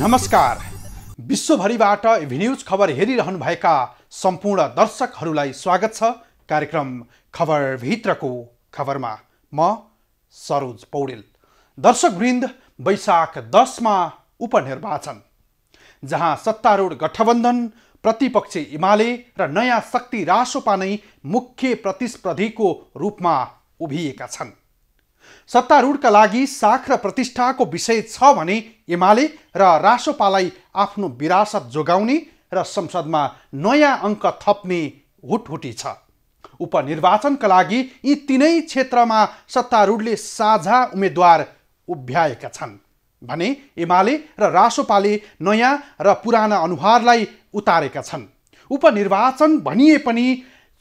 नमस्कार। विश्वभरिबाट एभिन्यूज खबर हेरिरहनुभएका सम्पूर्ण दर्शकहरूलाई स्वागत छ कार्यक्रम खबरभित्रको खबरमा। म सरोज पौडेल। दर्शकवृन्द, वैशाख 10 मा उपनिर्वाचन, जहाँ सत्तारूढ गठबन्धन प्रतिपक्षी एमाले र नयाँ शक्ति रासोपा नै मुख्य प्रतिस्पर्धीको रूपमा उभिएका छन्। सत्तारूढका लागि साख र प्रतिष्ठाको विषय छ भने एमाले र रासोपालाई आफ्नो विरासत जोगाउने र संसदमा नयाँ अङ्क थप्ने हुटहुटी छ। उपनिर्वाचनका लागि यी तीनै क्षेत्रमा सत्तारूढले साझा उम्मेद्वार उभ्याएका छन् भने एमाले र रासोपाले नयाँ र पुराना अनुहारलाई उतारेका छन्। उपनिर्वाचन भनिए पनि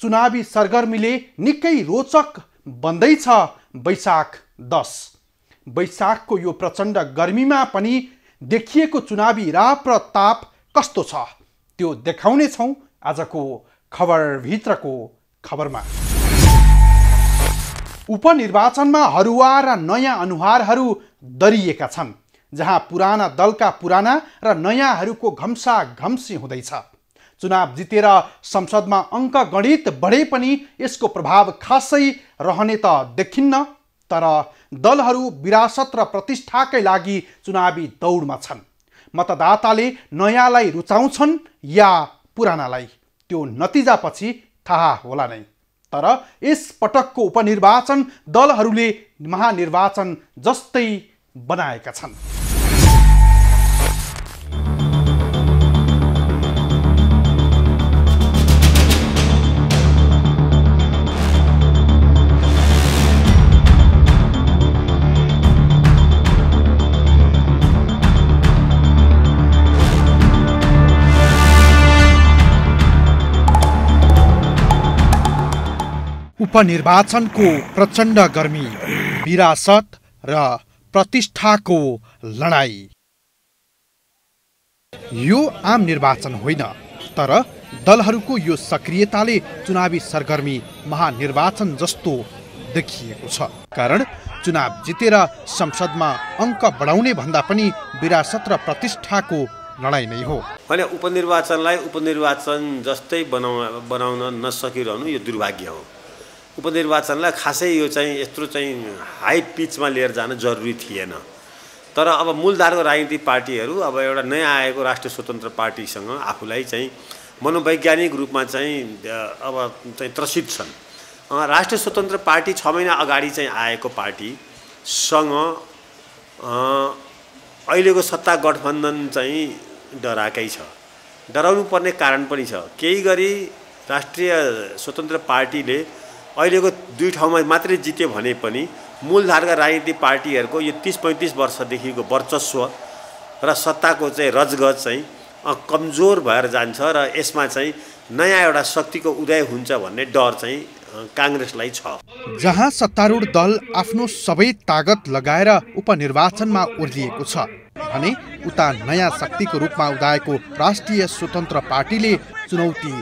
चुनावी सरगर्मीले निकै रोचक बन्दैछ। वैशाख 10 वैशाखको यो प्रचण्ड गर्मीमा पनि देखिएको चुनावी राप र ताप कस्तो छ त्यो देखाउने छौं आजको खबरभित्रको खबरमा। उपनिर्वाचनमा हरुवा र नयाँ अनुहारहरू दरिएका छन्, जहाँ पुराना दलका पुराना र नयाँहरूको घम्साघम्सी हुँदैछ। चुनाव जितेर संसदमा अङ्क गणित बढे पनि यसको प्रभाव खासै रहने त देखिन्न। तर दलहरू विरासत र प्रतिष्ठाकै लागि चुनावी दौडमा छन्। मतदाताले नयाँलाई रुचाउँछन् या पुरानालाई, त्यो नतिजापछि थाहा होला नै। तर यस पटकको उपनिर्वाचन दलहरूले महानिर्वाचन जस्तै बनाएका छन्। उपनिर्वाचनको प्रचण्ड गर्मी, विरासत र प्रतिष्ठाको लडाई। यो आम निर्वाचन होइन, तर दलहरूको यो सक्रियताले चुनावी सरगर्मी महानिर्वाचन जस्तो देखिएको छ। कारण चुनाव जितेर संसदमा अङ्क बढाउने भन्दा पनि विरासत र प्रतिष्ठाको लडाई नै हो। भने उपनिर्वाचनलाई उपनिर्वाचन जस्तै बनाउन नसकिरहनु यो दुर्भाग्य हो। उपनिर्वाचनलाई खासै यो चाहिँ यत्रो चाहिँ हाई पिचमा लिएर जान जरुरी थिएन। तर अब मूलधारको राजनीतिक पार्टीहरू अब एउटा नयाँ आएको राष्ट्रिय स्वतन्त्र पार्टीसँग आफूलाई चाहिँ मनोवैज्ञानिक रूपमा चाहिँ अब चाहिँ त्रसित छन्। राष्ट्रिय स्वतन्त्र पार्टी 6 महिना अगाडि चाहिँ आएको पार्टीसँग अहिलेको सत्ता गठबन्धन चाहिँ डराएकै छ। डराउनु पर्ने कारण पनि छ। केही गरी राष्ट्रिय स्वतन्त्र पार्टीले अहिलेको 2 ठाउँमा मात्रै जित्यो भने पनि मूलधारका राजनीतिक पार्टीहरूको यो 30-35 वर्षदेखिको वर्चस्व र सत्ताको चाहिँ रजगज चाहिँ कमजोर भएर जान्छ र यसमा चाहिँ नयाँ एउटा शक्तिको उदय हुन्छ भन्ने डर चाहिँ काङ्ग्रेसलाई छ। जहाँ सत्तारूढ दल आफ्नो सबै तागत लगाएर उपनिर्वाचनमा उर्लिएको छ भने उता नयाँ शक्तिको रूपमा उदाएको राष्ट्रिय स्वतन्त्र पार्टीले चुनौती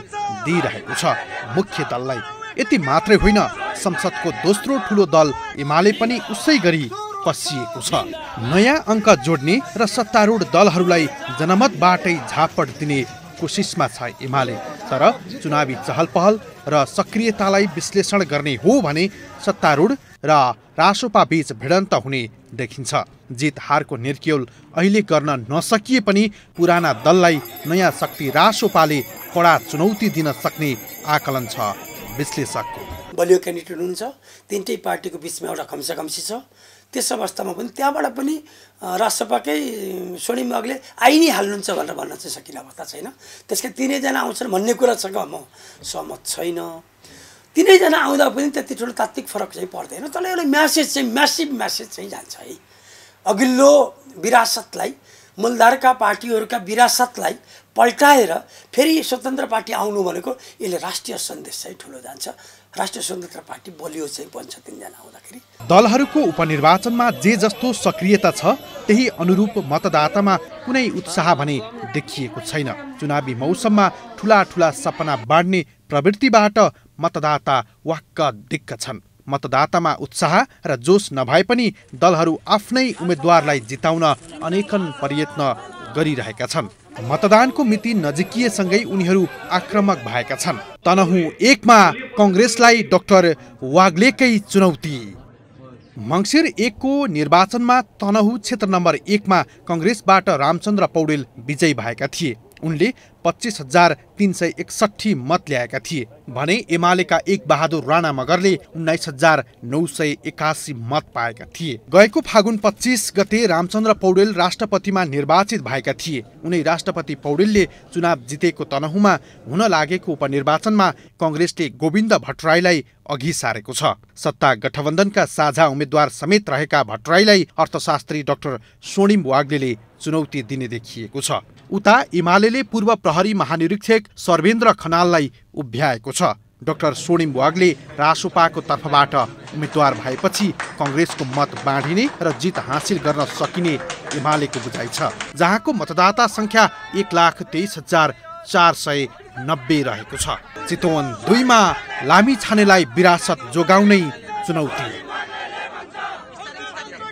दिइरहेको छ मुख्य दललाई। यति मात्रै होइन, संसदको दोस्रो ठुलो दल एमाले पनि उसै गरी कसिएको छ। नयाँ अङ्क जोड्ने र सत्तारूढ दलहरूलाई जनमतबाटै झापड दिने कोसिसमा छ एमाले। तर चुनावी चहलपहल र सक्रियतालाई विश्लेषण गर्ने हो भने सत्तारूढ र रासोपा बीच भिडन्त हुने देखिन्छ। जित हारको निर्क्युल अहिले गर्न नसकिए पनि पुराना दललाई नयाँ शक्ति रासोपाले कडा चुनौती दिन सक्ने आकलन छ विश्लेषकको। बलियो क्यान्डिडेट हुनुहुन्छ, तीनटै पार्टीको बिचमा एउटा खम्साखम्सी छ। त्यस अवस्थामा पनि त्यहाँबाट पनि रासोपाकै स्वर्णिम अग्ले आइ नै हाल्नुहुन्छ भनेर भन्न चाहिँ सकिने अवस्था छैन। त्यसका तीनैजना आउँछन् भन्ने कुरा छ कि म सहमत छैन। तीनैजना आउँदा पनि त्यति ठुलो तात्विक फरक चाहिँ पर्दैन। तर एउटा म्यासेज चाहिँ म्यासिभ म्यासेज चाहिँ जान्छ है। अघिल्लो विरासतलाई, मूलधारका पार्टीहरूका विरासतलाई पल्टाएर फेरि स्वतन्त्र पार्टी आउनु भनेको यसले राष्ट्रिय सन्देश चाहिँ ठुलो जान्छ। राष्ट्रिय स्वतन्त्र पार्टी बलियो चाहिँ बन्छ तीनजना आउँदाखेरि। दलहरूको उपनिर्वाचनमा जे जस्तो सक्रियता छ त्यही अनुरूप मतदातामा कुनै उत्साह भने देखिएको छैन। चुनावी मौसममा ठुला ठुला सपना बाँड्ने प्रवृत्तिबाट मतदाता वाक्क दिक्क छन्। मतदातामा उत्साह र जोश नभए पनि दलहरू आफ्नै उम्मेद्वारलाई जिताउन अनेकन प्रयत्न गरिरहेका छन्। मतदानको मिति नजिकिएसँगै उनीहरू आक्रामक भएका छन्। तनहुँ 1 मा कांग्रेसलाई डाक्टर वाग्लेकै चुनौती। मङ्सिर 1 को निर्वाचनमा तनहुँ क्षेत्र नम्बर 1 मा कांग्रेसबाट रामचन्द्र पौडेल विजयी भएका थिए। उनले 25,361 मत ल्याएका थिए भने एमालेका एक बहादुर राणा मगरले 19,981 मत पाएका थिए। गएको फागुन 25 गते रामचन्द्र पौडेल राष्ट्रपतिमा निर्वाचित भएका थिए। उनै राष्ट्रपति पौडेलले चुनाव जितेको तनहुँमा हुन लागेको उपनिर्वाचनमा कांग्रेसले गोविन्द भट्टराईलाई अघि सारेको छ। सत्ता गठबन्धनका साझा उम्मेद्वार समेत रहेका भट्टराईलाई अर्थशास्त्री डाक्टर स्वर्णिम वाग्लेले चुनौती दिने देखिएको छ। उता एमालेले पूर्व प्रहरी महानिरीक्षक सर्वेन्द्र खनाललाई उभ्याएको छ। डाक्टर स्वर्णिम वाग्ले रासोपाको तर्फबाट उम्मेद्वार भएपछि कांग्रेसको मत बाँडिने र जित हासिल गर्न सकिने एमालेको बुझाइ छ, जहाँको मतदाता संख्या 1,23,490 रहेको छ। चितवन 2 मा लामिछानेलाई विरासत जोगाउनै चुनौती।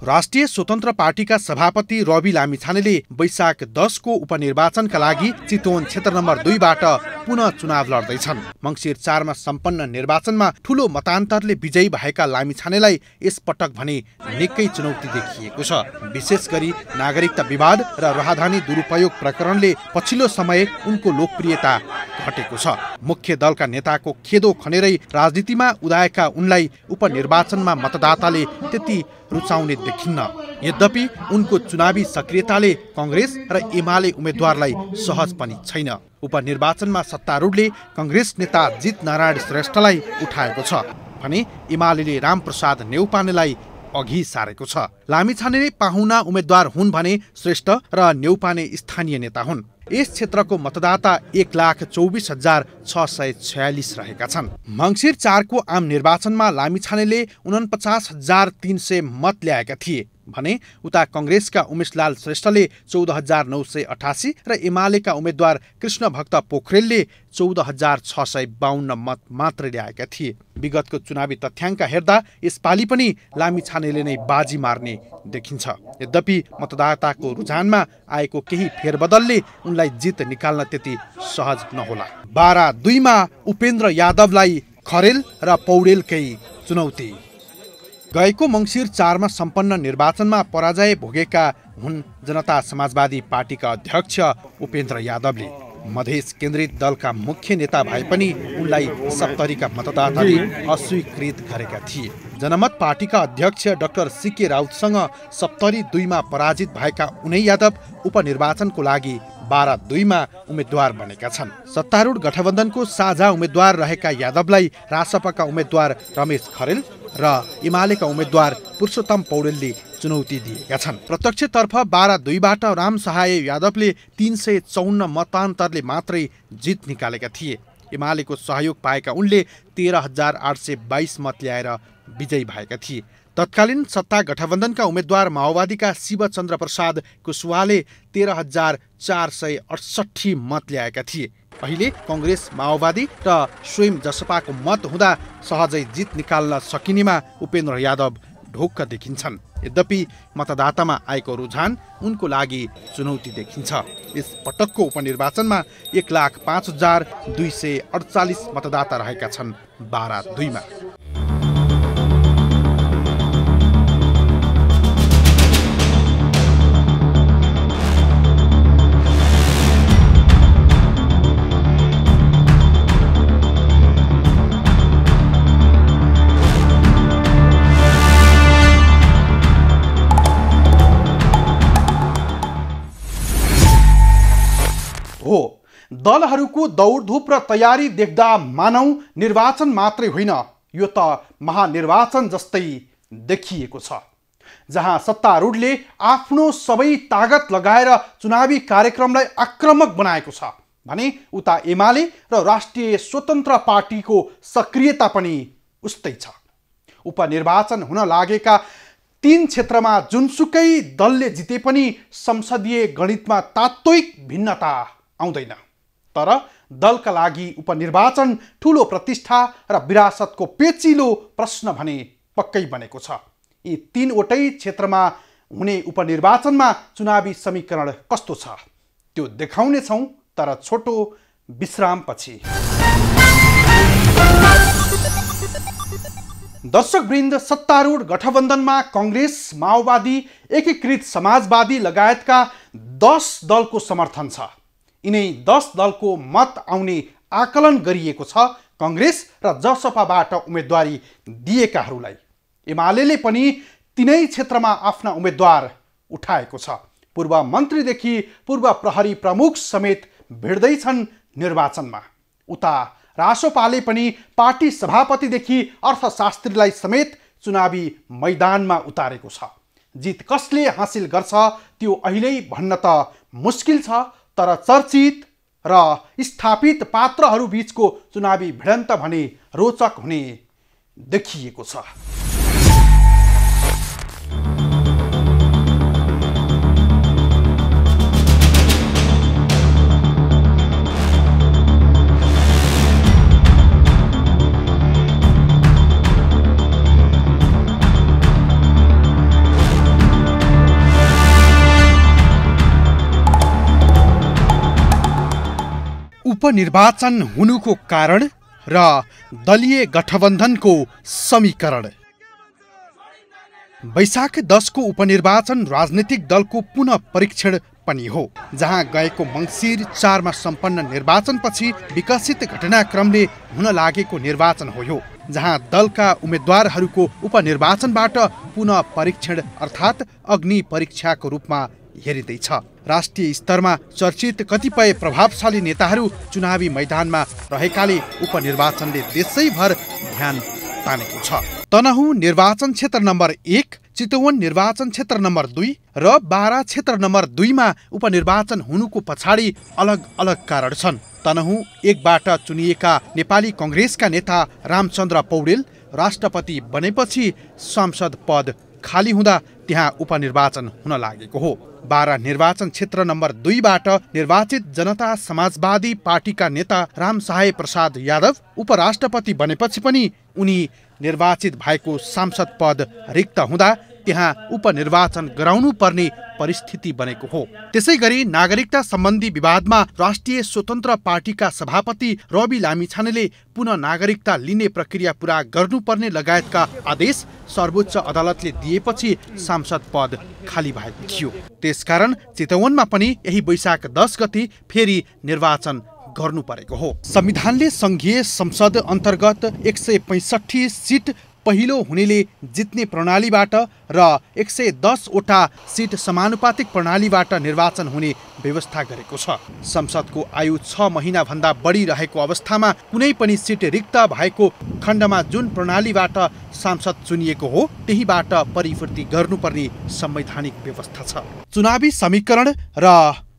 राष्ट्रिय स्वतन्त्र पार्टीका सभापति रवि लामिछानेले वैशाख 10 को उपनिर्वाचनका लागि चितवन क्षेत्र नम्बर 2 बाट पुनः चुनाव लड्दैछन्। मङ्सिर 4 मा सम्पन्न निर्वाचनमा ठूलो मतान्तरले विजयी भएका लामिछानेलाई यसपटक भने निकै चुनौती देखिएको छ। विशेष गरी नागरिकता विवाद र राहदानी दुरुपयोग प्रकरणले पछिल्लो समय उनको लोकप्रियता घटेको छ। मुख्य दलका नेताको खेदो खनेरै राजनीतिमा उदाएका उनलाई उपनिर्वाचनमा मतदाताले त्यति रुचाउने देखिन्न। यद्यपि उनको चुनावी सक्रियताले कांग्रेस र एमाले उम्मेद्वारलाई सहज पनि छैन। उपनिर्वाचनमा सत्तारूढले कांग्रेस नेता जित नारायण श्रेष्ठलाई उठाएको छ भने एमालेले रामप्रसाद नेउपानेलाई अघि सारेको छ। लामिछाने पाहुना उम्मेद्वार हुन् भने श्रेष्ठ र नेउपाने स्थानीय नेता हुन्। यस क्षेत्रको मतदाता 1,24,646 रहेका छन्। मङ्सिर 4 को आम निर्वाचनमा लामिछानेले 49,300 मत ल्याएका थिए भने उता कांग्रेसका उमेशलाल श्रेष्ठले 14,988 र एमालेका उम्मेद्वार कृष्ण भक्त पोखरेलले 14,652 मत मात्र ल्याएका थिए। विगतको चुनावी तथ्याङ्क हेर्दा यसपालि पनि लामिछानेले नै बाजी मार्ने देखिन्छ। यद्यपि मतदाताको रुझानमा आएको केही फेरबदलले उनलाई जित निकाल्न त्यति सहज नहोला। 12/2 मा उपेन्द्र यादवलाई खरेल र पौडेलकै चुनौती। गएको मङ्सिर 4 मा सम्पन्न निर्वाचनमा पराजय भोगेका हुन् जनता समाजवादी पार्टीका अध्यक्ष उपेन्द्र यादवले। मधेस केन्द्रित दलका मुख्य नेता भए पनि उनलाई सप्तरीका मतदाताले अस्वीकृत गरेका थिए। जनमत पार्टीका अध्यक्ष डाक्टर सीके राउतसँग सप्तरी 2 मा पराजित भएका उनै यादव उपनिर्वाचनको लागि 12/2 मा उम्मेद्वार बनेका छन्। सत्तारूढ गठबन्धनको साझा उम्मेद्वार रहेका यादवलाई रासपाका उम्मेद्वार रमेश खरेल र एमालेका उम्मेद्वार पुरुषोत्तम पौडेलले चुनौती दिएका छन्। प्रत्यक्षतर्फ 12/2 बाट राम सहाय यादवले 354 मतान्तरले मात्रै जित निकालेका थिए। एमालेको सहयोग पाएका उनले 13,822 मत ल्याएर विजयी भएका थिए। तत्कालीन सत्ता गठबन्धनका उम्मेद्वार माओवादीका शिवचन्द्र प्रसाद कुशवाहाले 13,468 मत ल्याएका थिए। अहिले कांग्रेस माओवादी र स्वयं जसपाको मत हुँदा सहजै जित निकाल्न सकिनेमा उपेन्द्र यादव ढोक्क देखिन्छन्। यद्यपि मतदातामा आएको रुझान उनको लागि चुनौती देखिन्छ। यस पटकको उपनिर्वाचनमा 1,05,248 मतदाता रहेका छन् 12/2 मा। दलहरूको दौडधुप र तयारी देख्दा मानौ निर्वाचन मात्रै होइन, यो त महानिर्वाचन जस्तै देखिएको छ, जहाँ सत्तारूढले आफ्नो सबै तागत लगाएर चुनावी कार्यक्रमलाई आक्रामक बनाएको छ भने उता एमाले र राष्ट्रिय स्वतन्त्र पार्टीको सक्रियता पनि उस्तै छ। उपनिर्वाचन हुन लागेका 3 क्षेत्रमा जुनसुकै दलले जिते पनि संसदीय गणितमा तात्विक भिन्नता आउँदैन, तर दलका लागि उपनिर्वाचन ठूलो प्रतिष्ठा र विरासतको पेचिलो प्रश्न भने पक्कै बनेको छ। यी 3 वटै क्षेत्रमा हुने उपनिर्वाचनमा चुनावी समीकरण कस्तो छ? त्यो देखाउनेछौँ, तर छोटो विश्रामपछि। दर्शकवृन्द, सत्तारूढ गठबन्धनमा कांग्रेस, माओवादी, एकीकृत समाजवादी लगायतका 10 दलको समर्थन छ। यिनै 10 दलको मत आउने आकलन गरिएको छ कांग्रेस र जसपाबाट उम्मेदवारी दिएकाहरूलाई। एमाले पनि तिनै क्षेत्रमा आफ्ना उम्मेदवार उठाएको छ। पूर्व मन्त्रीदेखि पूर्व प्रहरी प्रमुख समेत भिड्दैछन् निर्वाचनमा। उता रासोपाले पनि पार्टी सभापतिदेखि अर्थशास्त्रीलाई समेत चुनावी मैदानमा उतारेको छ। जित कसले हासिल गर्छ त्यो अहिले भन्न त मुस्किल छ, तर चर्चित र स्थापित पात्रहरू बीचको चुनावी भिडन्त भने रोचक हुने देखिएको छ। उपनिर्वाचन हुनुको कारण र दलीय गठबन्धनको समीकरण। वैशाख 10 को उपनिर्वाचन राजनीतिक दलको पुनः परीक्षण पनि हो, जहाँ गएको मङ्सिर 4 मा सम्पन्न निर्वाचनपछि विकसित घटनाक्रमले हुन लागेको निर्वाचन हो यो, जहाँ दलका उम्मेदवारहरूको उपनिर्वाचनबाट पुनः परीक्षण अर्थात् अग्नि परीक्षाको रूपमा हेरिँदैछ। राष्ट्रिय स्तरमा चर्चित कतिपय प्रभावशाली नेताहरू चुनावी मैदानमा रहेकाले उपनिर्वाचनले देशैभर ध्यान तानेको छ। तनहुँ निर्वाचन क्षेत्र नम्बर 1, चितवन निर्वाचन क्षेत्र नम्बर 2 र बारा क्षेत्र नम्बर 2 मा उपनिर्वाचन हुनुको पछाडि अलग अलग कारण छन्। तनहुँ 1 बाट चुनिएका नेपाली कांग्रेसका नेता रामचन्द्र पौडेल राष्ट्रपति बनेपछि सांसद पद खाली हुँदा त्यहाँ उपनिर्वाचन हुन लागेको हो। बारा निर्वाचन क्षेत्र नम्बर 2 बाट निर्वाचित जनता समाजवादी पार्टीका नेता रामसहाय प्रसाद यादव उपराष्ट्रपति बनेपछि पनि उनी निर्वाचित भएको सांसद पद रिक्त हुँदा त्यहाँ उपनिर्वाचन गराउनु पर्ने परिस्थिति बनेको हो। त्यसै गरी नागरिकता सम्बन्धी विवादमा राष्ट्रिय स्वतन्त्र पार्टीका सभापति रवि लामिछानेले पुनः नागरिकता लिने प्रक्रिया पूरा गर्नुपर्ने लगायतका आदेश सर्वोच्च अदालतले दिएपछि सांसद पद खाली भएको थियो। त्यसकारण चितवनमा पनि यही वैशाख 10 गते फेरि निर्वाचन गर्नु परेको हो। संविधानले संघीय संसद अन्तर्गत 165 सिट पहिलो हुनेले जित्ने प्रणालीबाट र 110 वटा सिट समानुपातिक प्रणालीबाट निर्वाचन हुने व्यवस्था गरेको छ। संसदको आयु 6 महिना भन्दा बढी रहेको अवस्थामा कुनै पनि सिट रिक्त भएको खण्डमा जुन प्रणालीबाट सांसद चुनिएको हो त्यहीबाट परिवर्तन गर्नुपर्ने संवैधानिक व्यवस्था छ। चुनावी समीकरण र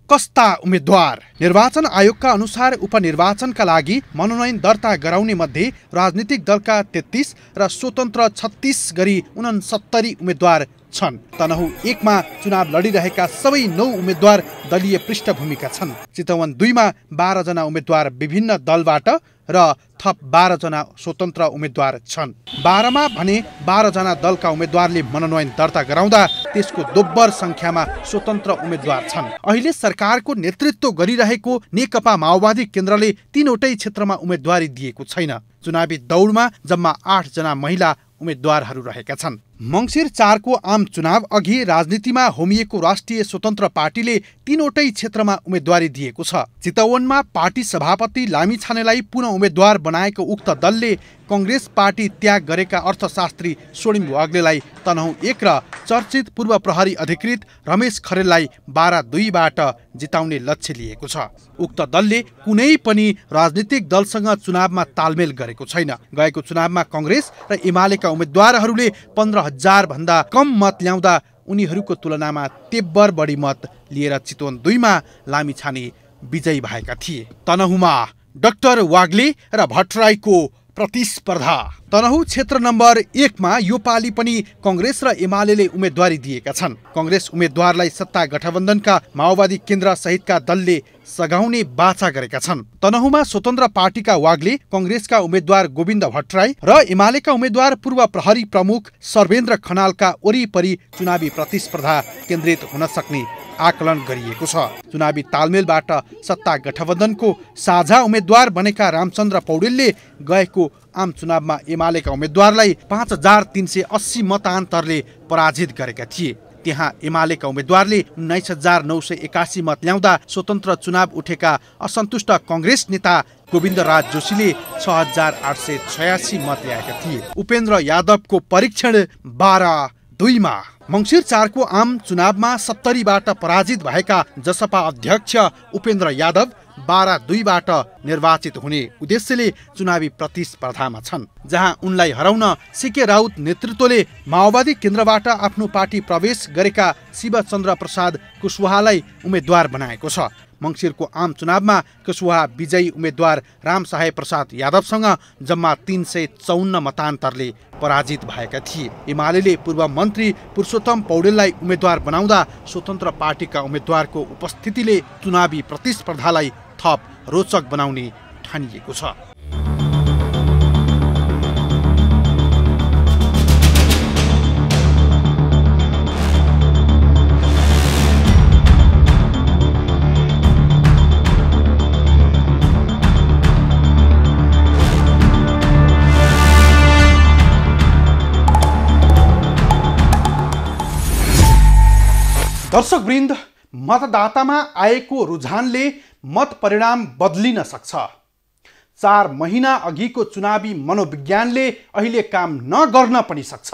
कस्ता उम्मेद्वार। निर्वाचन आयोगका अनुसार उपनिर्वाचनका लागि मनोनयन दर्ता गराउने मध्ये राजनीतिक दलका 33 र स्वतन्त्र 36 गरी 69 उम्मेद्वार छन्। तनहुँ 1 मा चुनाव लडिरहेका सबै 9 उम्मेद्वार दलीय पृष्ठभूमिका छन्। चितवन 2 मा 12 जना उम्मेद्वार विभिन्न दलबाट र थप 12 जना स्वतन्त्र उम्मेद्वार छन्। 12 मा भने 12 जना दलका उम्मेद्वारले मनोनयन दर्ता गराउँदा त्यसको दोब्बर संख्यामा स्वतन्त्र उम्मेद्वार छन्। अहिले सरकारको नेतृत्व गरिरहेको नेकपा माओवादी केन्द्रले 3 वटै क्षेत्रमा उम्मेदवारी दिएको छैन। चुनावी दौडमा जम्मा 8 जना महिला उम्मेद्वारहरू रहेका छन्। मङ्सिर 4 को आम चुनाव अघि राजनीतिमा होमिएको राष्ट्रिय स्वतन्त्र पार्टीले 3 वटै क्षेत्रमा उम्मेदवारी दिएको छ। चितवनमा पार्टी सभापति लामिछानेलाई पुनः उम्मेद्वार बनाएको उक्त दलले कांग्रेस पार्टी त्याग गरेका अर्थशास्त्री स्वर्णिम वाग्लेलाई तनहुँ 1 र चर्चित पूर्व प्रहरी अधिकृत रमेश खरेललाई बारा 2 बाट जिताउने लक्ष्य लिएको छ। उक्त दलले कुनै पनि राजनीतिक दलसँग चुनावमा तालमेल गरेको छैन। गएको चुनावमा कांग्रेस र एमालेका उम्मेद्वारहरूले 15,000 भन्दा कम मत ल्याउँदा उनीहरूको तुलनामा तेब्बर बढी मत लिएर चितवन 2 मा लामिछाने विजयी भएका थिए। तनहुँमा डाक्टर वाग्ले र भट्टराईको प्रतिस्पर्धा। तनहुँ क्षेत्र नम्बर 1 मा यो पाली पनि कांग्रेस र एमालेले उम्मेदवारी दिएका छन्। कांग्रेस उम्मेदवारलाई सत्ता गठबन्धनका माओवादी केन्द्र सहितका दलले सघाउने बाचा गरेका छन्। तनहुँमा स्वतन्त्र पार्टीका वाग्ले, कांग्रेसका उम्मेद्वार गोविन्द भट्टराई र एमालेका उम्मेद्वार पूर्व प्रहरी प्रमुख सर्वेन्द्र खनालका वरिपरि चुनावी प्रतिस्पर्धा केन्द्रित हुन सक्ने आकलन गरिएको छ। चुनावी तालमेलबाट सत्ता गठबन्धनको साझा उम्मेद्वार बनेका रामचन्द्र पौडेलले गएको आम चुनावमा एमालेका उम्मेद्वारलाई 5380 मतान्तरले पराजित गरेका थिए। त्यहाँ एमालेका उम्मेद्वारले 19,981 मत ल्याउँदा स्वतन्त्र चुनाव उठेका असन्तुष्ट कांग्रेस नेता गोविन्द राज जोशीले 6,886 मत ल्याएका थिए। उपेन्द्र यादवको परीक्षण 12-2 मा। मंसिर 4 को आम चुनावमा 70बाट पराजित भएका जसपा अध्यक्ष उपेन्द्र यादव 12-2 बाट निर्वाचित हुने उद्देश्यले चुनावी प्रतिस्पर्धामा छन्, जहाँ उनलाई हराउन सीके राउत नेतृत्वले माओवादी केन्द्रबाट आफ्नो पार्टी प्रवेश गरेका शिवचन्द्र प्रसाद कुशवाहालाई उम्मेद्वार बनाएको छ। मंसिरको आम चुनावमा कुशवाहा विजयी उम्मेद्वार रामसाहेब प्रसाद यादवसँग जम्मा 354 मतान्तरले पराजित भएका थिए। एमालेले पूर्व मन्त्री पुरुषोत्तम पौडेललाई उम्मेद्वार बनाउँदा स्वतन्त्र पार्टीका उम्मेद्वारको उपस्थितिले चुनावी प्रतिस्पर्धालाई थप रोचक बनाउने ठानिएको छ। दर्शकवृन्द, मतदातामा आएको रुझानले मत परिणाम बदलिन सक्छ। 4 महिना अघिको चुनावी मनोविज्ञानले अहिले काम नगर्न पनि सक्छ।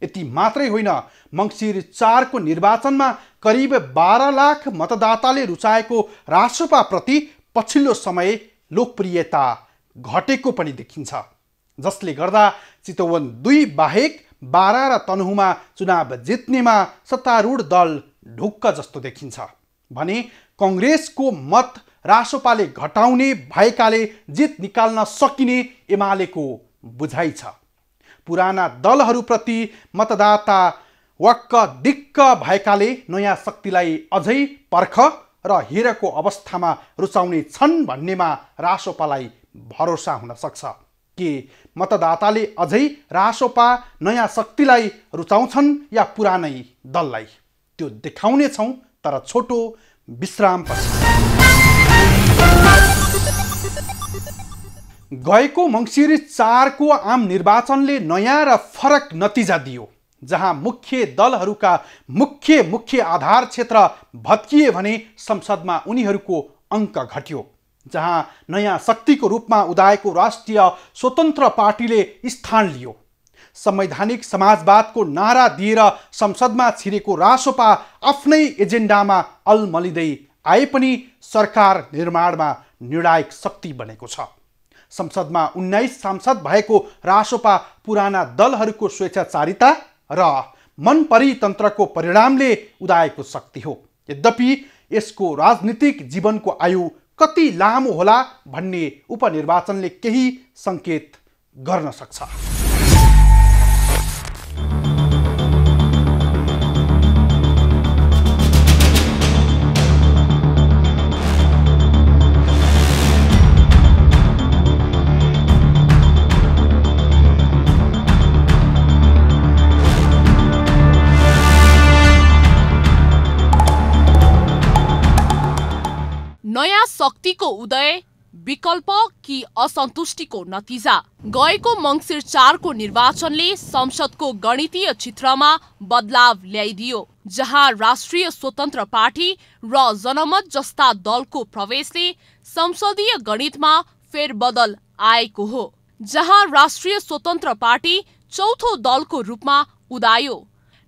यति मात्रै होइन, मंसिर 4 को निर्वाचनमा करिब 12 लाख मतदाताले रुचाएको रासोपाप्रति पछिल्लो समय लोकप्रियता घटेको पनि देखिन्छ, जसले गर्दा चितवन 2 बाहेक 12 र तनहुँमा चुनाव जित्नेमा सत्तारूढ दल ढुक्क जस्तो देखिन्छ भने कांग्रेसको मत रासोपाले घटाउने भएकाले जित निकाल्न सकिने एमालेको बुझाइ छ। पुराना दलहरूप्रति मतदाता वक्क दिक्क भएकाले नयाँ शक्तिलाई अझै पर्ख र हेरको अवस्थामा रुचाउने छन् भन्नेमा रासोपालाई भरोसा हुन सक्छ। के मतदाताले अझै रासोपा नयाँ शक्तिलाई रुचाउँछन् या पुरानै दललाई, त्यो देखाउने छौं, तर छोटो विश्रामपछि। गएको मंसिर 4 को आम निर्वाचनले नयाँ र फरक नतिजा दियो, जहाँ मुख्य दलहरूका मुख्य आधार क्षेत्र भत्किए भने संसदमा उनीहरूको अङ्क घट्यो, जहाँ नयाँ शक्तिको रूपमा उदाएको राष्ट्रिय स्वतन्त्र पार्टीले स्थान लियो। संवैधानिक समाजवादको नारा दिएर संसदमा छिरेको रासोपा आफ्नै एजेन्डामा अलमलिँदै आए पनि सरकार निर्माणमा निर्णायक शक्ति बनेको छ। संसदमा 19 सांसद भएको रासोपा पुराना दलहरूको स्वेच्छाचारिता र मनपरितन्त्रको परिणामले उदाएको शक्ति हो। यद्यपि यसको राजनीतिक जीवनको आयु कति लामो होला भन्ने उपनिर्वाचनले केही संकेत गर्न सक्छ। नयाँ शक्तिको उदय, विकल्प कि असन्तुष्टिको नतिजा? गएको मंसिर 4 को निर्वाचनले संसदको गणितीय चित्रमा बदलाव ल्याइदियो, जहाँ राष्ट्रिय स्वतन्त्र पार्टी र जनमत जस्ता दलको प्रवेशले संसदीय गणितमा फेरबदल आएको हो, जहाँ राष्ट्रिय स्वतन्त्र पार्टी चौथो दलको रूपमा उदायो।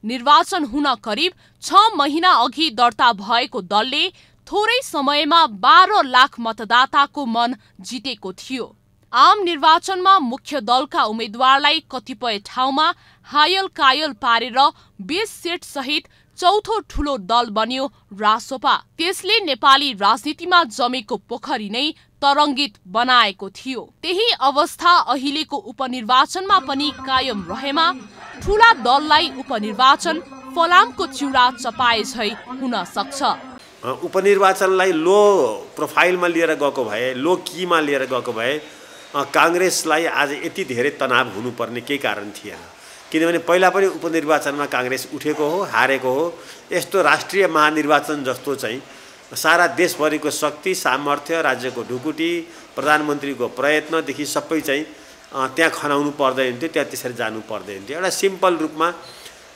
निर्वाचन हुन करिब 6 महिना अघि दर्ता भएको दलले थोरै समयमा 12 लाख मतदाताको मन जितेको थियो। आम निर्वाचनमा मुख्य दलका उम्मेद्वारलाई कतिपय ठाउँमा हायल कायल पारेर 20 सीट सहित चौथो ठूलो दल बन्यो रासोपा। त्यसले नेपाली राजनीतिमा जमेको पोखरी नै तरङ्गित बनाएको थियो। त्यही अवस्था अहिलेको उपनिर्वाचनमा पनि कायम रहेमा ठूला दललाई उपनिर्वाचन फलामको चिउरा चपाए झै हुन सक्छ। उपनिर्वाचनलाई लो प्रोफाइलमा लिएर गएको भए, लो कीमा लिएर गएको भए काङ्ग्रेसलाई आज यति धेरै तनाव हुनुपर्ने केही कारण थिएन। किनभने पहिला पनि उपनिर्वाचनमा काङ्ग्रेस उठेको हो, हारेको हो। यस्तो राष्ट्रिय महानिर्वाचन जस्तो चाहिँ सारा देशभरिको शक्ति, सामर्थ्य, राज्यको ढुकुटी, प्रधानमन्त्रीको प्रयत्नदेखि सबै चाहिँ त्यहाँ खनाउनु पर्दैन थियो, त्यहाँ त्यसरी जानु पर्दैन थियो। एउटा सिम्पल रूपमा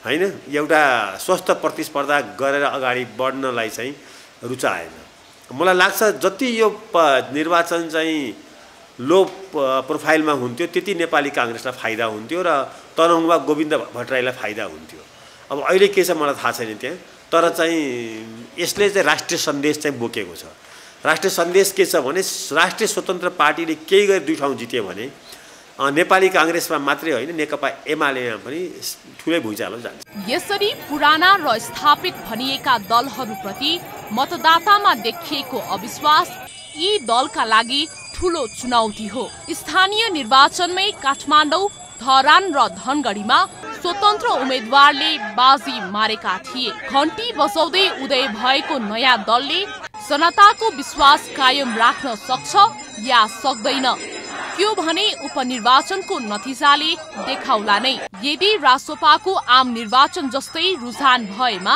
हैन, एउटा स्वस्थ प्रतिस्पर्धा गरेर अगाडि बढ्नलाई चाहिँ रुचाएन। मलाई लाग्छ जति यो निर्वाचन चाहिँ लो प्रोफाइलमा हुन्थ्यो त्यति नेपाली काङ्ग्रेसलाई फाइदा हुन्थ्यो र तनहुँमा गोविन्द भट्टराईलाई फाइदा हुन्थ्यो। अब अहिले के छ मलाई थाहा छैन त्यहाँ, तर चाहिँ यसले चाहिँ राष्ट्रिय सन्देश चाहिँ बोकेको छ। राष्ट्रिय सन्देश के छ भने राष्ट्रिय स्वतन्त्र पार्टीले केही गरी 2 ठाउँ जित्यो भने नेपाली काङ्ग्रेसमा मात्रै होइन, नेकपा एमालेमा पनि ठुलै भुइँचालो जान्छ। यसरी पुराना र स्थापित भनिएका दलहरूप्रति मतदातामा देखिएको अविश्वास यी दलका लागि ठूलो चुनौती हो। स्थानीय निर्वाचनमै काठमाडौँ, धरान र धनगढीमा स्वतन्त्र उम्मेदवारले बाजी मारेका थिए। घण्टी बजाउँदै उदय भएको नयाँ दलले जनताको विश्वास कायम राख्न सक्छ या सक्दैन, त्यो भने उपनिर्वाचनको नतिजाले देखाउला नै। यदि रासोपाको आम निर्वाचन जस्तै रुझान भएमा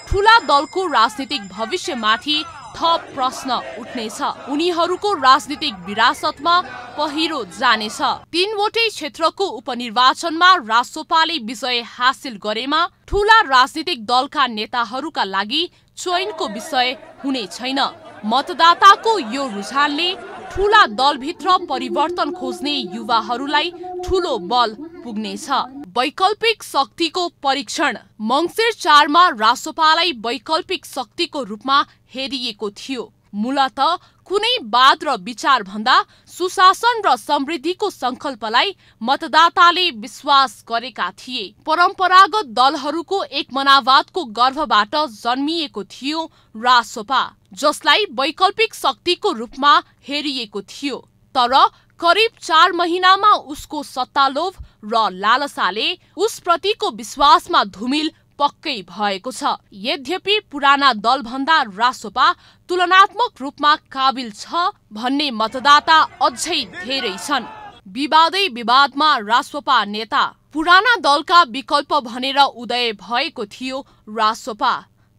ठूला दलको राजनीतिक भविष्यमाथि थप प्रश्न उठ्नेछ। उनीहरूको राजनीतिक विरासतमा पहिरो जानेछ। 3वटै क्षेत्रको उपनिर्वाचनमा रासोपाले विजय हासिल गरेमा ठूला राजनीतिक दलका नेताहरूका लागि चयनको विषय हुने छैन। मतदाताको यो रुझानले ठूला दलभित्र परिवर्तन खोज्ने युवाहरूलाई ठूलो बल पुग्नेछ। वैकल्पिक शक्तिको परीक्षण। मङ्सिर 4 मा रासोपालाई वैकल्पिक शक्तिको रूपमा हेरिएको थियो। मूलतः कुनै वाद र विचार भन्दा सुशासन र समृद्धिको संकल्पलाई मतदाताले विश्वास गरेका थिए। परम्परागत दलहरूको एकमनावादको गर्भबाट जन्मिएको थियो रासोपा, जसलाई वैकल्पिक शक्तिको रूपमा हेरिएको थियो। तर करिब 4 महिनामा उसको सत्तालोभ र लालसाले उसप्रतिको विश्वासमा धुमिल पक्कै भएको छ। यद्यपि पुराना दलभन्दा रासोपा तुलनात्मक रूपमा काबिल छ भन्ने मतदाता अझै धेरै छन्। विवादै विवादमा रासोपा नेता। पुराना दलका विकल्प भनेर उदय भएको थियो रासोपा,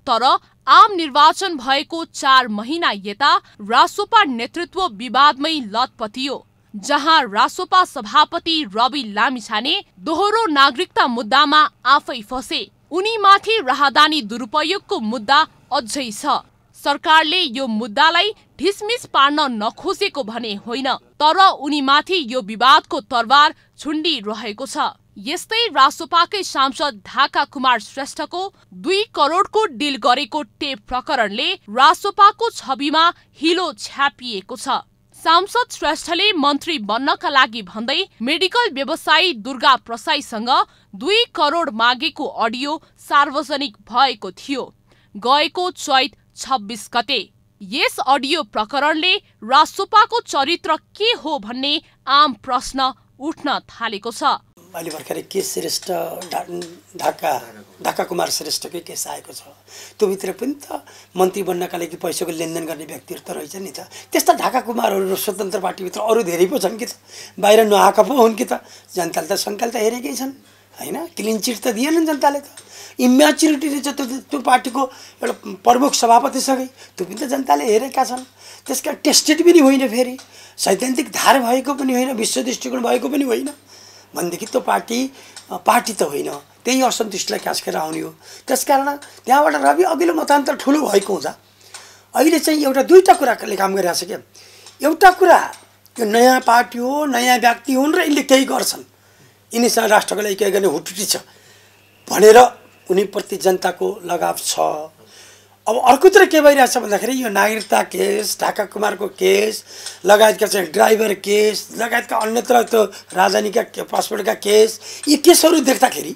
तर आम निर्वाचन भएको 4 महिना यता रासोपा नेतृत्व विवादमै लतपतियो, जहाँ रासोपा सभापति रवि लामिछाने दोहोरो नागरिकता मुद्दामा आफै फसे। उनीमाथि राहदानी दुरुपयोगको मुद्दा अझै छ। सरकारले यो मुद्दालाई ढिसमिस पार्न नखोजेको भने होइन, तर उनीमाथि यो विवादको तरवार झुन्डिरहेको छ। यस्तै रासोपाकै सांसद ढाका कुमार श्रेष्ठको 2 करोडको डिल गरेको टेप प्रकरणले रासोपाको छविमा हिलो छ्यापिएको छ। सांसद श्रेष्ठले मन्त्री बन्नका लागि भन्दै मेडिकल व्यवसायी दुर्गा प्रसाईसँग 2 करोड मागेको अडियो सार्वजनिक भएको थियो गएको चैत 26 गते। यस अडियो प्रकरणले रासोपाको चरित्र के हो भन्ने आम प्रश्न उठ्न थालेको छ। अहिले भर्खरै केस श्रेष्ठ ढाका कुमार श्रेष्ठकै केस आएको छ। त्योभित्र पनि त मन्त्री बन्नका लागि पैसाको लेनदेन गर्ने व्यक्तिहरू त रहेछ नि त। त्यस्ता ढाका कुमारहरू स्वतन्त्र पार्टीभित्र अरू धेरै पो छन् कि त, बाहिर नआएका पो हुन् कि त। जनताले त सङ्कल्प त हेरेकै छन् होइन, क्लिन चिट त दिएनन् जनताले त। इम्याच्युरिटी रहेछ त्यो पार्टीको एउटा प्रमुख सभापतिसँगै, त्यो पनि त जनताले हेरेका छन्। त्यसका टेस्टेड पनि होइन, फेरि सैद्धान्तिक धार भएको पनि होइन, विश्व दृष्टिकोण भएको पनि होइन भनेदेखि त्यो पार्टी त होइन, त्यही असन्तुष्टिलाई कास्केर आउने हो। त्यसकारण त्यहाँबाट रवि अघिल्लो मतान्तर ठुलो भएको हुँदा अहिले चाहिँ एउटा 2टा कुराले काम गरिरहेको छ क्या। एउटा कुरा यो नयाँ पार्टी हो, नयाँ व्यक्ति हुन् र यिनले केही गर्छन्, यिनीसँग राष्ट्रको लागि केही गर्ने हुटुटी छ भनेर उनीप्रति जनताको लगाव छ। अब अर्कोतिर के भइरहेछ भन्दाखेरि यो नागरिकता केस, ढाका कुमारको केस लगायतका चाहिँ ड्राइभर केस लगायतका अन्यत्र त्यो राजधानीका पासपोर्टका केस, यी केसहरू देख्दाखेरि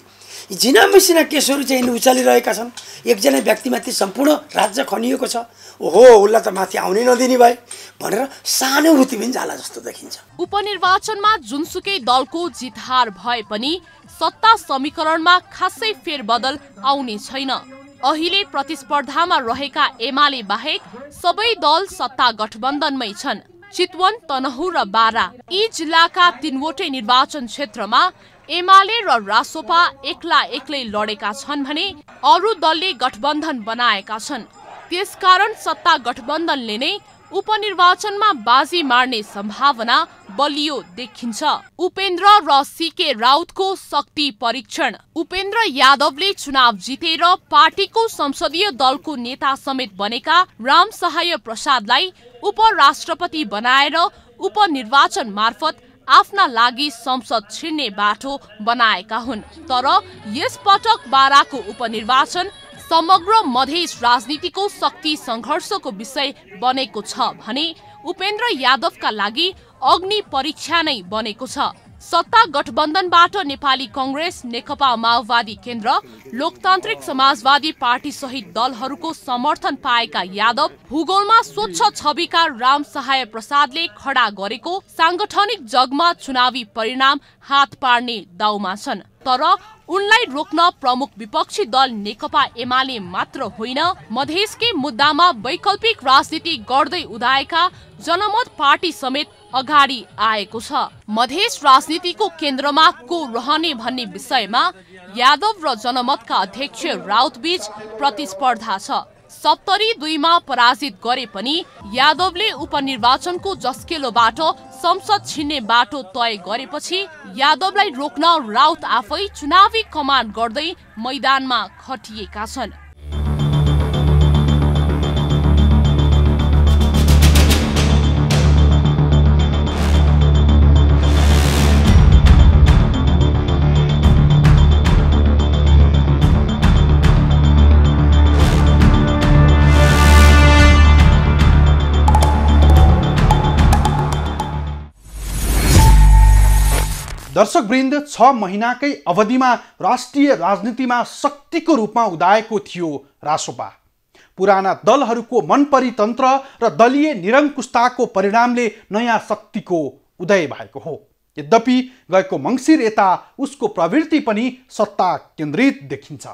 जिना मिसिना केसहरू चाहिँ उचालिरहेका छन्। एकजना व्यक्तिमाथि सम्पूर्ण राज्य खनिएको छ, ओहो उसलाई त माथि आउनै नदिने भए भनेर सहानुभूति पनि जाला जस्तो देखिन्छ। उपनिर्वाचनमा जुनसुकै दलको जितहार भए पनि सत्ता समीकरणमा खासै फेरबदल आउने छैन। अहिले प्रतिस्पर्धामा रहेका एमाले बाहेक सबै दल सत्ता गठबन्धनमै छन्। चितवन, तनहुँ र बारा यी जिल्लाका 3वटै निर्वाचन क्षेत्रमा एमाले र रासोपा एक्लै लडेका छन् भने अरू दलले गठबन्धन बनाएका छन्। त्यसकारण सत्ता गठबन्धनले नै उपनिर्वाचनमा बाजी मार्ने सम्भावना बलियो देखिन्छ। उपेन्द्र र सीके राउतको शक्ति परीक्षण। उपेन्द्र यादवले चुनाव जितेर पार्टीको संसदीय दलको नेता समेत बनेका रामसहाय प्रसादलाई उपराष्ट्रपति बनाएर उपनिर्वाचन मार्फत आफ्ना लागि संसद छिर्ने बाटो बनाएका हुन्। तर यस पटक बाराको उपनिर्वाचन समग्र मधेस राजनीतिको शक्ति सङ्घर्षको विषय बनेको छ भने उपेन्द्र यादवका लागि अग्नि परीक्षा नै बनेको छ। सत्ता गठबन्धनबाट नेपाली कांग्रेस, नेकपा माओवादी केन्द्र, लोकतान्त्रिक समाजवादी पार्टी सहित दलहरूको समर्थन पाएका यादव भूगोलमा स्वच्छ छविका रामसहाय प्रसादले खडा गरेको सांगठनिक जगमा चुनावी परिणाम हात पार्ने दाउमा छन्। तर उनलाई रोक्न प्रमुख विपक्षी दल नेकपा एमाले मात्र होइन, मधेसकै मुद्दामा वैकल्पिक राजनीति गर्दै उदाएका जनमत पार्टी समेत अगाडि आएको छ। मधेस राजनीतिको केन्द्रमा को रहने भन्ने विषयमा यादव र जनमतका अध्यक्ष राउत बीच प्रतिस्पर्धा छ। 72 पराजित गरे पनि यादवले उपनिर्वाचनको जस्केलोबाट संसद छिन्ने बाटो तय गरेपछि यादवलाई रोक्न राउत आफै चुनावी कमान्ड गर्दै मैदानमा खटिएका छन्। दर्शकवृन्द, 6 महिनाकै अवधिमा राष्ट्रिय राजनीतिमा शक्तिको रूपमा उदाएको थियो रासोपा। पुराना दलहरूको मनपरितन्त्र र दलीय निरङ्कुशताको परिणामले नयाँ शक्तिको उदय भएको हो। यद्यपि गएको मङ्सिर यता उसको प्रवृत्ति पनि सत्ता केन्द्रित देखिन्छ।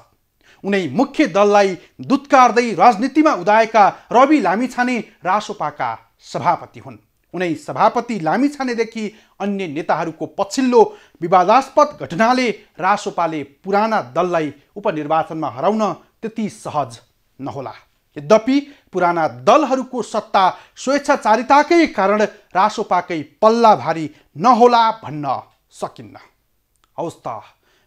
उनै मुख्य दललाई दुत्कार्दै राजनीतिमा उदाएका रवि लामिछाने रासोपाका सभापति हुन्। उनै सभापति लामिछानेदेखि अन्य नेताहरूको पछिल्लो विवादास्पद घटनाले रासोपाले पुराना दललाई उपनिर्वाचनमा हराउन त्यति सहज नहोला। यद्यपि पुराना दलहरूको सत्ता स्वेच्छाचारिताकै कारण रासोपाकै पल्ला भारी नहोला भन्न सकिन्न। हवस् त,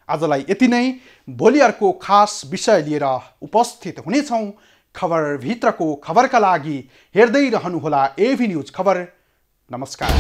आजलाई यति नै। भोलि अर्को खास विषय लिएर उपस्थित हुनेछौँ। खबरभित्रको खबरका लागि हेर्दै रहनुहोला एभी न्युज खबर। नमस्कार।